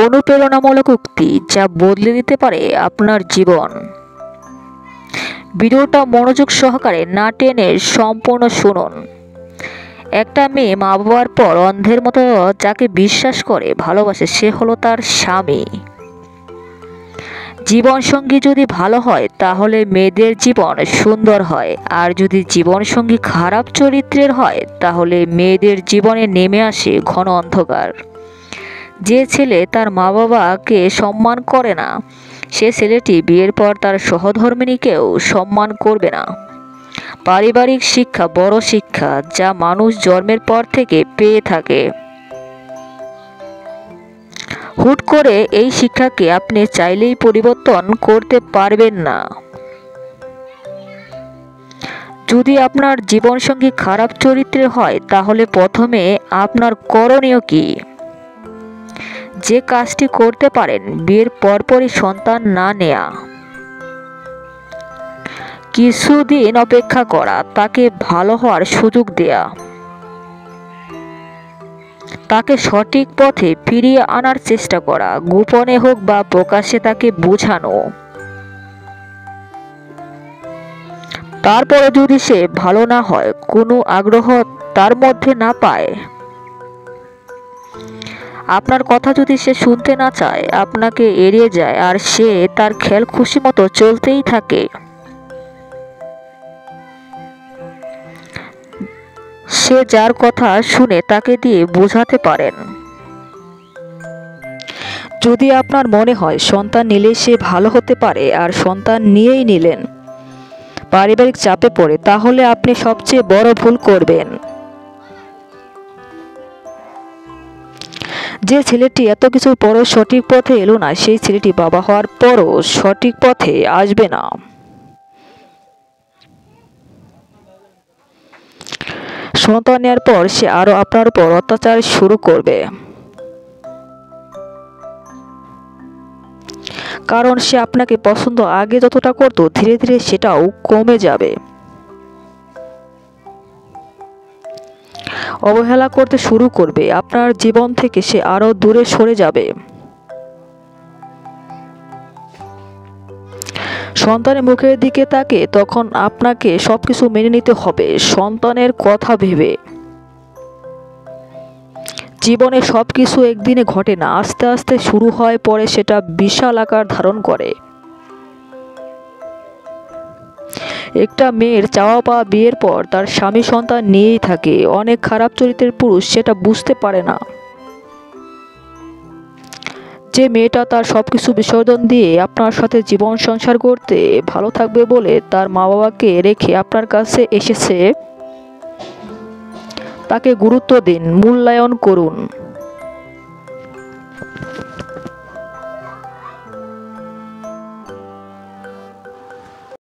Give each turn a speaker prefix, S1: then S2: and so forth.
S1: অনুপ্রেরণামূলক উক্তি যা বদলে দিতে পারে আপনার জীবন। ভিডিওটা মনোযোগ সহকারে না টেনে সম্পূর্ণ শুনুন। একটা মেয়ে মা বাবার পর অন্ধের মতো যাকে বিশ্বাস করে ভালোবাসে সে হলো তার স্বামী। জীবনসঙ্গী যদি ভালো হয় তাহলে মেয়েদের জীবন সুন্দর হয়, আর যদি জীবনসঙ্গী খারাপ চরিত্রের হয় তাহলে মেয়েদের জীবনে নেমে আসে ঘন অন্ধকার। যে ছেলে তার মা বাবাকে সম্মান করে না সে ছেলেটি বিয়ের পর তার সহধর্মিণীকেও সম্মান করবে না। পারিবারিক শিক্ষা বড় শিক্ষা যা মানুষ জন্মের পর থেকে পেয়ে থাকে। হুট করে এই শিক্ষাকে আপনি চাইলেই পরিবর্তন করতে পারবেন না। যদি আপনার জীবনসঙ্গী খারাপ চরিত্রের হয় তাহলে প্রথমে আপনার করণীয় কি? যে কাজটি করতে পারেন বিয়ের পরপরই সন্তান না নেয়া। কিছুদিন অপেক্ষা করা, তাকে ভালো হওয়ার সুযোগ দেয়া, তাকে সঠিক পথে ফিরিয়ে আনার চেষ্টা করা, গোপনে হোক বা প্রকাশ্যে তাকে বোঝানো। তারপরে যদি সে ভালো না হয়, কোনো আগ্রহ তার মধ্যে না পায়, আপনার কথা যদি সে শুনতে না চায়, আপনাকে এড়িয়ে যায় আর সে তার খেয়াল খুশি মতো চলতেই থাকে, সে যার কথা শুনে তাকে দিয়ে বোঝাতে পারেন। যদি আপনার মনে হয় সন্তান নিলে সে ভালো হতে পারে আর সন্তান নিয়েই নিলেন, পারিবারিক চাপে পড়ে, তাহলে আপনি সবচেয়ে বড় ভুল করবেন। যে ছেলেটি এত কিছুর পরও সঠিক পথে এলো না সেই ছেলেটি বাবা হওয়ার পরও সঠিক পথে আসবে না। সন্তান নেওয়ার পর সে আরো আপনার উপর অত্যাচার শুরু করবে, কারণ সে আপনাকে পছন্দ আগে যতটা করতো ধীরে ধীরে সেটাও কমে যাবে। অবহেলা করতে শুরু করবে, আপনার জীবন থেকে সে আরো দূরে সরে যাবে। সন্তানের মুখের দিকে তাকে তখন আপনাকে সবকিছু মেনে নিতে হবে সন্তানের কথা ভেবে। জীবনে সবকিছু একদিনে ঘটে না, আস্তে আস্তে শুরু হয়, পরে সেটা বিশাল আকার ধারণ করে। একটা মেয়ের চাওয়া পাওয়া বিয়ের পর তার স্বামী সন্তান নিয়েই থাকে। অনেক খারাপ চরিত্রের পুরুষ সেটা বুঝতে পারে না। যে মেয়েটা তার সবকিছু বিসর্জন দিয়ে আপনার সাথে জীবন সংসার করতে ভালো থাকবে বলে তার মা বাবাকে রেখে আপনার কাছে এসেছে, তাকে গুরুত্ব দিন, মূল্যায়ন করুন।